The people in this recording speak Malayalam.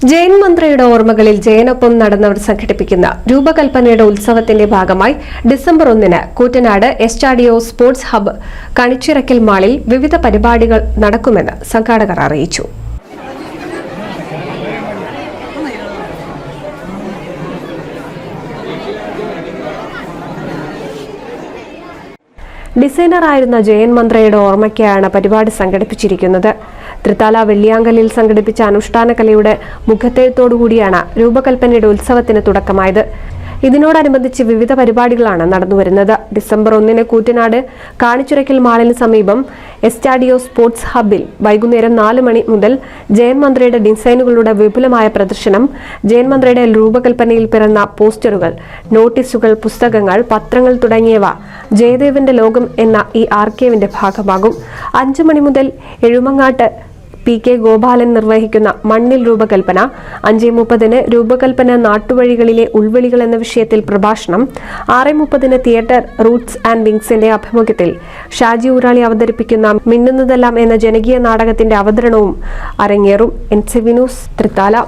ജയൻ മന്ത്രിയുടെ ഓർമ്മകളിൽ ജയനൊപ്പം നടന്നവർ സംഘടിപ്പിക്കുന്ന രൂപകൽപ്പനയുടെ ഉത്സവത്തിന്റെ ഭാഗമായി December 1 Koottanad എസ്റ്റാഡിയോ sports hub Kanichirakkal മാളിൽ വിവിധ പരിപാടികൾ നടക്കുമെന്ന് സംഘാടകർ അറിയിച്ചു. ഡിസൈനറായിരുന്ന ജയൻ മന്ത്രിയുടെ ഓർമ്മയ്ക്കായാണ് പരിപാടി സംഘടിപ്പിച്ചിരിക്കുന്നത്. തൃത്താല വെള്ളിയാങ്കലിൽ സംഘടിപ്പിച്ച അനുഷ്ഠാന കലയുടെ മുഖത്തെഴുത്തോടുകൂടിയാണ് രൂപകൽപ്പനയുടെ ഉത്സവത്തിന് തുടക്കമായത്. ഇതിനോടനുബന്ധിച്ച് വിവിധ പരിപാടികളാണ് നടന്നുവരുന്നത്. ഡിസംബർ 1 കൂറ്റനാട് കാണിച്ചുരയ്ക്കൽ മാളിന് സമീപം എസ്റ്റാഡിയോ സ്പോർട്സ് ഹബ്ബിൽ വൈകുന്നേരം 4 മണി മുതൽ ജയൻ മന്ത്രിയുടെ ഡിസൈനുകളുടെ വിപുലമായ പ്രദർശനം, ജയൻ മന്ത്രിയുടെ രൂപകൽപ്പനയിൽ പിറന്ന പോസ്റ്ററുകൾ, നോട്ടീസുകൾ, പുസ്തകങ്ങൾ, പത്രങ്ങൾ തുടങ്ങിയവ ജയദേവന്റെ ലോകം എന്ന ഈ ആർക്കൈവിന്റെ ഭാഗമാകും. 5 മണി മുതൽ എഴുമങ്ങാട്ട് PK ഗോപാലൻ നിർവഹിക്കുന്ന മണ്ണിൽ രൂപകൽപ്പന, 5:30 രൂപകൽപ്പന നാട്ടുവഴികളിലെ ഉൾവിളികൾ എന്ന വിഷയത്തിൽ പ്രഭാഷണം, 6:30 തിയേറ്റർ റൂട്ട്സ് ആൻഡ് വിങ്സിന്റെ ആഭിമുഖ്യത്തിൽ ഷാജി ഊരാളി അവതരിപ്പിക്കുന്ന മിന്നുന്നതെല്ലാം എന്ന ജനകീയ നാടകത്തിന്റെ അവതരണവും അരങ്ങേറും. NCV news, Thrithala.